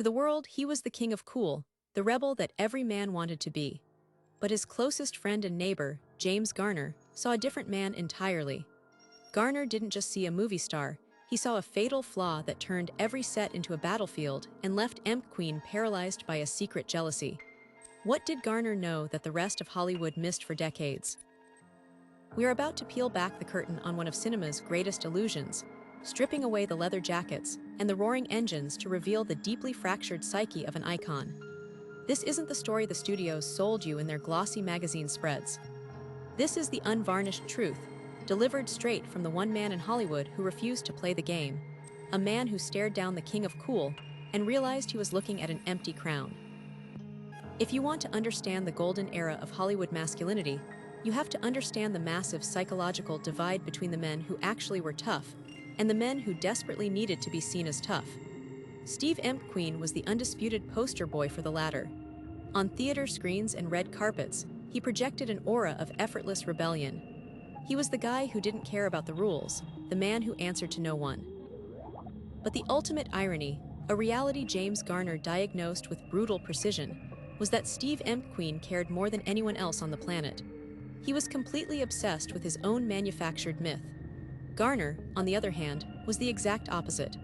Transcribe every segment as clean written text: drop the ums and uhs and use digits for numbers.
To the world, he was the king of cool, the rebel that every man wanted to be. But his closest friend and neighbor, James Garner, saw a different man entirely. Garner didn't just see a movie star, he saw a fatal flaw that turned every set into a battlefield and left McQueen paralyzed by a secret jealousy. What did Garner know that the rest of Hollywood missed for decades? We are about to peel back the curtain on one of cinema's greatest illusions, stripping away the leather jackets and the roaring engines to reveal the deeply fractured psyche of an icon. This isn't the story the studios sold you in their glossy magazine spreads. This is the unvarnished truth, delivered straight from the one man in Hollywood who refused to play the game, a man who stared down the king of cool and realized he was looking at an empty crown. If you want to understand the golden era of Hollywood masculinity, you have to understand the massive psychological divide between the men who actually were tough and the men who desperately needed to be seen as tough. Steve McQueen was the undisputed poster boy for the latter. On theater screens and red carpets, he projected an aura of effortless rebellion. He was the guy who didn't care about the rules, the man who answered to no one. But the ultimate irony, a reality James Garner diagnosed with brutal precision, was that Steve McQueen cared more than anyone else on the planet. He was completely obsessed with his own manufactured myth. Garner, on the other hand, was the exact opposite.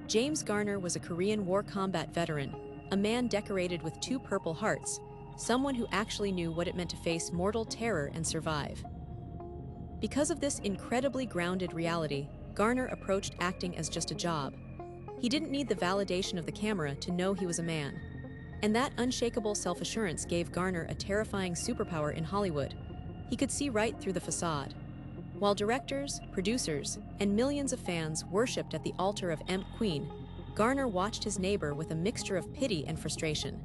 James Garner was a Korean War combat veteran, a man decorated with 2 Purple Hearts, someone who actually knew what it meant to face mortal terror and survive. Because of this incredibly grounded reality, Garner approached acting as just a job. He didn't need the validation of the camera to know he was a man. And that unshakable self-assurance gave Garner a terrifying superpower in Hollywood. He could see right through the facade. While directors, producers, and millions of fans worshipped at the altar of McQueen, Garner watched his neighbor with a mixture of pity and frustration.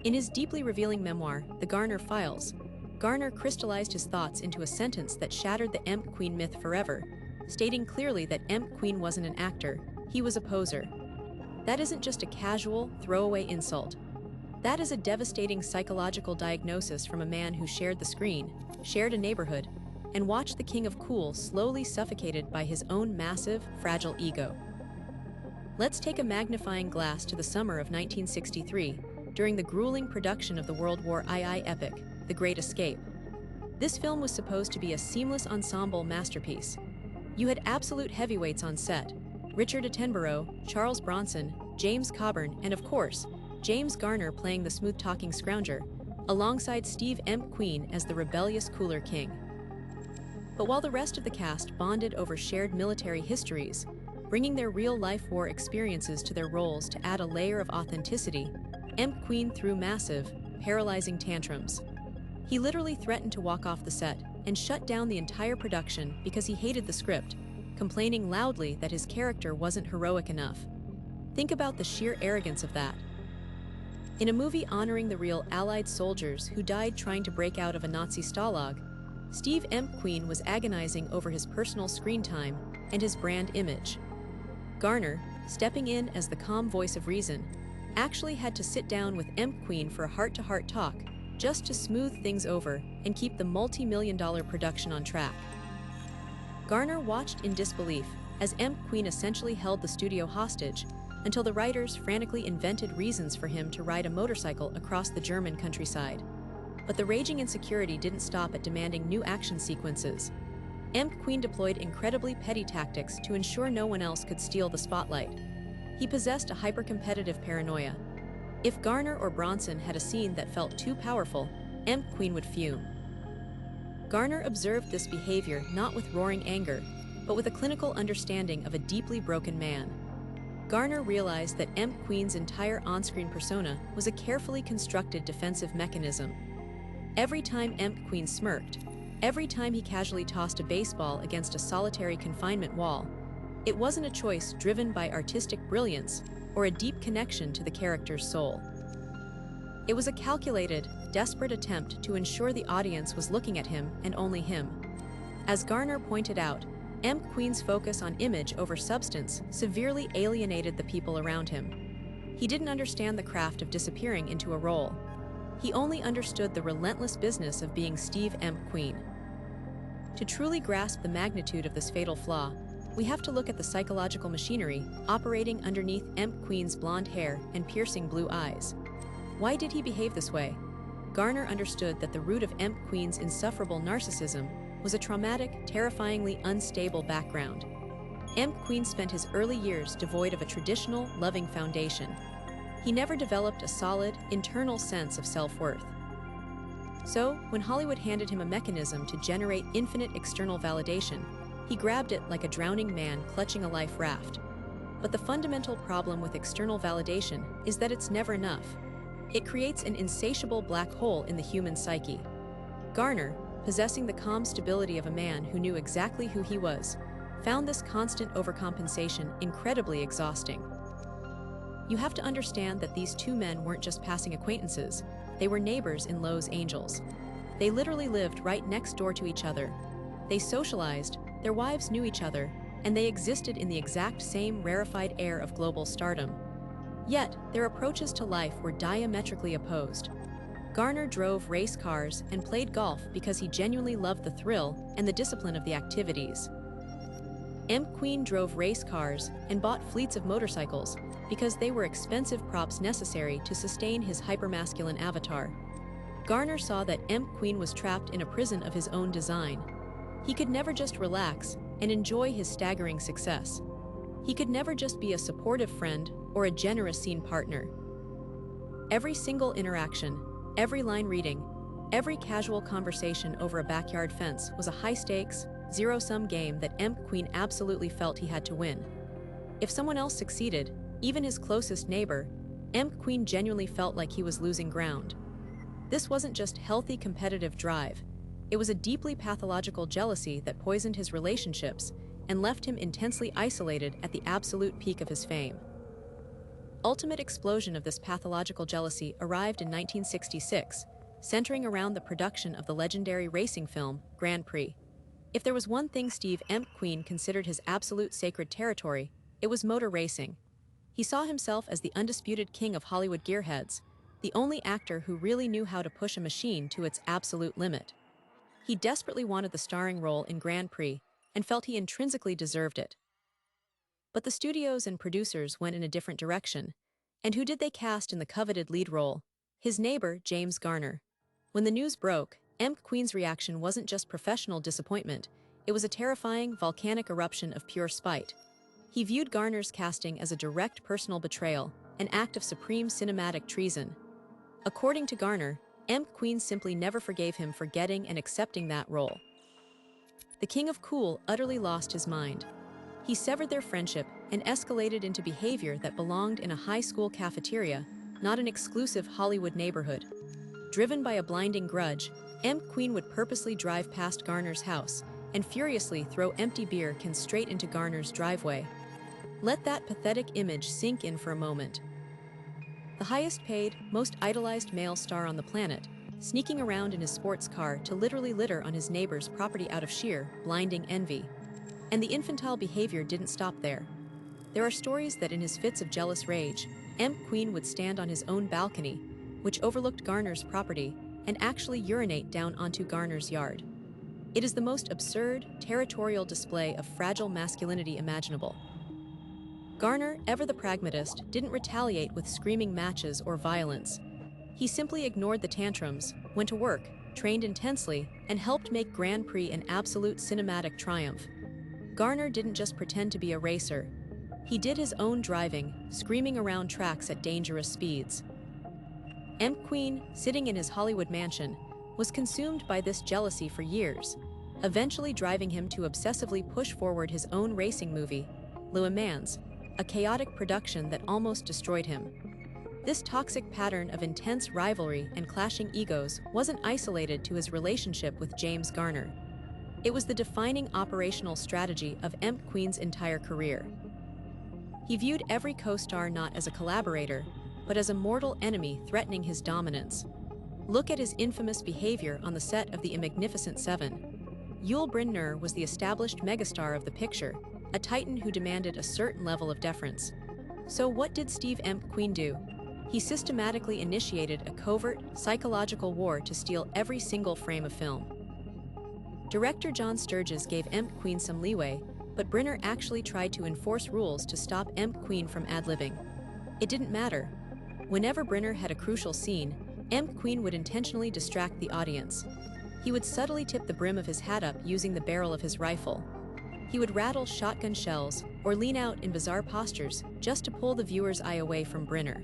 In his deeply revealing memoir, The Garner Files, Garner crystallized his thoughts into a sentence that shattered the McQueen myth forever, stating clearly that McQueen wasn't an actor, he was a poser. That isn't just a casual, throwaway insult. That is a devastating psychological diagnosis from a man who shared the screen, shared a neighborhood, and watched the king of cool slowly suffocated by his own massive, fragile ego. Let's take a magnifying glass to the summer of 1963, during the grueling production of the World War II epic, The Great Escape. This film was supposed to be a seamless ensemble masterpiece. You had absolute heavyweights on set: Richard Attenborough, Charles Bronson, James Coburn, and of course, James Garner playing the smooth-talking scrounger, alongside Steve McQueen as the rebellious cooler king. But while the rest of the cast bonded over shared military histories, bringing their real-life war experiences to their roles to add a layer of authenticity, McQueen threw massive, paralyzing tantrums. He literally threatened to walk off the set and shut down the entire production because he hated the script, complaining loudly that his character wasn't heroic enough. Think about the sheer arrogance of that. In a movie honoring the real Allied soldiers who died trying to break out of a Nazi stalag, Steve McQueen was agonizing over his personal screen time and his brand image. Garner, stepping in as the calm voice of reason, actually had to sit down with McQueen for a heart-to-heart talk just to smooth things over and keep the multi-million-dollar production on track. Garner watched in disbelief as McQueen essentially held the studio hostage until the writers frantically invented reasons for him to ride a motorcycle across the German countryside. But the raging insecurity didn't stop at demanding new action sequences. McQueen deployed incredibly petty tactics to ensure no one else could steal the spotlight. He possessed a hyper-competitive paranoia. If Garner or Bronson had a scene that felt too powerful, McQueen would fume. Garner observed this behavior not with roaring anger, but with a clinical understanding of a deeply broken man. Garner realized that McQueen's entire on-screen persona was a carefully constructed defensive mechanism. Every time McQueen smirked, every time he casually tossed a baseball against a solitary confinement wall, it wasn't a choice driven by artistic brilliance or a deep connection to the character's soul. It was a calculated, desperate attempt to ensure the audience was looking at him and only him. As Garner pointed out, McQueen's focus on image over substance severely alienated the people around him. He didn't understand the craft of disappearing into a role. He only understood the relentless business of being Steve McQueen. To truly grasp the magnitude of this fatal flaw, we have to look at the psychological machinery operating underneath McQueen's blonde hair and piercing blue eyes. Why did he behave this way? Garner understood that the root of McQueen's insufferable narcissism was a traumatic, terrifyingly unstable background. McQueen spent his early years devoid of a traditional, loving foundation. He never developed a solid, internal sense of self-worth. So, when Hollywood handed him a mechanism to generate infinite external validation, he grabbed it like a drowning man clutching a life raft. But the fundamental problem with external validation is that it's never enough. It creates an insatiable black hole in the human psyche. Garner, possessing the calm stability of a man who knew exactly who he was, found this constant overcompensation incredibly exhausting. You have to understand that these two men weren't just passing acquaintances, they were neighbors in Los Angeles. They literally lived right next door to each other. They socialized, their wives knew each other, and they existed in the exact same rarefied air of global stardom. Yet, their approaches to life were diametrically opposed. Garner drove race cars and played golf because he genuinely loved the thrill and the discipline of the activities. McQueen drove race cars and bought fleets of motorcycles because they were expensive props necessary to sustain his hypermasculine avatar. Garner saw that McQueen was trapped in a prison of his own design. He could never just relax and enjoy his staggering success. He could never just be a supportive friend or a generous scene partner. Every single interaction, every line reading, every casual conversation over a backyard fence was a high-stakes, zero-sum game that McQueen absolutely felt he had to win. If someone else succeeded, even his closest neighbor, McQueen genuinely felt like he was losing ground. This wasn't just healthy competitive drive. It was a deeply pathological jealousy that poisoned his relationships and left him intensely isolated at the absolute peak of his fame. Ultimate explosion of this pathological jealousy arrived in 1966, centering around the production of the legendary racing film Grand Prix. If there was one thing Steve McQueen considered his absolute sacred territory, it was motor racing. He saw himself as the undisputed king of Hollywood gearheads, the only actor who really knew how to push a machine to its absolute limit. He desperately wanted the starring role in Grand Prix and felt he intrinsically deserved it. But the studios and producers went in a different direction. And who did they cast in the coveted lead role? His neighbor, James Garner. When the news broke, McQueen's reaction wasn't just professional disappointment, it was a terrifying, volcanic eruption of pure spite. He viewed Garner's casting as a direct personal betrayal, an act of supreme cinematic treason. According to Garner, McQueen simply never forgave him for getting and accepting that role. The King of Cool utterly lost his mind. He severed their friendship and escalated into behavior that belonged in a high school cafeteria, not an exclusive Hollywood neighborhood. Driven by a blinding grudge, McQueen would purposely drive past Garner's house and furiously throw empty beer cans straight into Garner's driveway. Let that pathetic image sink in for a moment. The highest-paid, most idolized male star on the planet, sneaking around in his sports car to literally litter on his neighbor's property out of sheer, blinding envy. And the infantile behavior didn't stop there. There are stories that in his fits of jealous rage, McQueen would stand on his own balcony, which overlooked Garner's property, and actually urinate down onto Garner's yard. It is the most absurd, territorial display of fragile masculinity imaginable. Garner, ever the pragmatist, didn't retaliate with screaming matches or violence. He simply ignored the tantrums, went to work, trained intensely, and helped make Grand Prix an absolute cinematic triumph. Garner didn't just pretend to be a racer. He did his own driving, screaming around tracks at dangerous speeds. McQueen, sitting in his Hollywood mansion, was consumed by this jealousy for years, eventually driving him to obsessively push forward his own racing movie, Le Mans, a chaotic production that almost destroyed him. This toxic pattern of intense rivalry and clashing egos wasn't isolated to his relationship with James Garner. It was the defining operational strategy of McQueen's entire career. He viewed every co-star not as a collaborator, but as a mortal enemy threatening his dominance. Look at his infamous behavior on the set of The Magnificent Seven. Yul Brynner was the established megastar of the picture, a titan who demanded a certain level of deference. So what did Steve McQueen do? He systematically initiated a covert, psychological war to steal every single frame of film. Director John Sturges gave McQueen some leeway, but Brenner actually tried to enforce rules to stop McQueen from ad-libbing. It didn't matter. Whenever Brenner had a crucial scene, McQueen would intentionally distract the audience. He would subtly tip the brim of his hat up using the barrel of his rifle. He would rattle shotgun shells or lean out in bizarre postures just to pull the viewer's eye away from Brenner.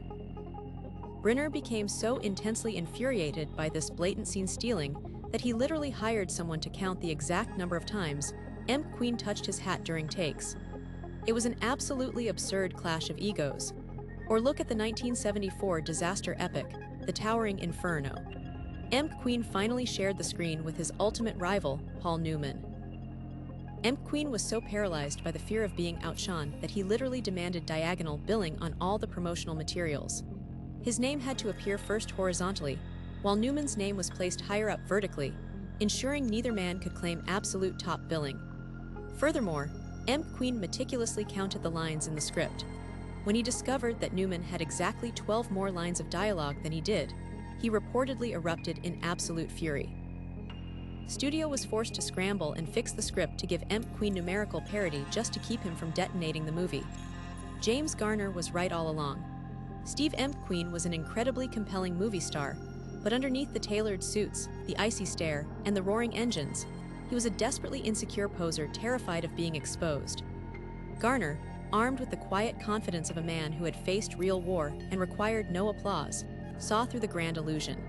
Brenner became so intensely infuriated by this blatant scene stealing that he literally hired someone to count the exact number of times McQueen touched his hat during takes. It was an absolutely absurd clash of egos. Or look at the 1974 disaster epic, the towering Inferno. McQueen finally shared the screen with his ultimate rival, Paul Newman. McQueen was so paralyzed by the fear of being outshone that he literally demanded diagonal billing on all the promotional materials. His name had to appear first horizontally, while Newman's name was placed higher up vertically, ensuring neither man could claim absolute top billing. Furthermore, McQueen meticulously counted the lines in the script. When he discovered that Newman had exactly 12 more lines of dialogue than he did, he reportedly erupted in absolute fury. Studio was forced to scramble and fix the script to give McQueen numerical parity just to keep him from detonating the movie. James Garner was right all along. Steve McQueen was an incredibly compelling movie star, but underneath the tailored suits, the icy stare, and the roaring engines, he was a desperately insecure poser terrified of being exposed. Garner, armed with the quiet confidence of a man who had faced real war and required no applause, saw through the grand illusion.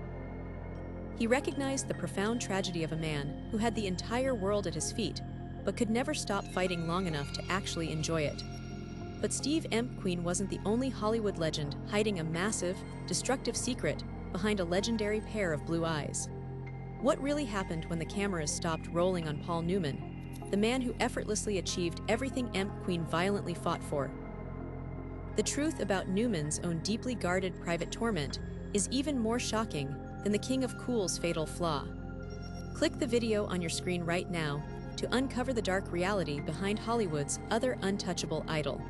He recognized the profound tragedy of a man who had the entire world at his feet, but could never stop fighting long enough to actually enjoy it. But Steve McQueen wasn't the only Hollywood legend hiding a massive, destructive secret behind a legendary pair of blue eyes. What really happened when the cameras stopped rolling on Paul Newman, the man who effortlessly achieved everything McQueen violently fought for? The truth about Newman's own deeply guarded private torment is even more shocking than the King of Cool's fatal flaw. Click the video on your screen right now to uncover the dark reality behind Hollywood's other untouchable idol.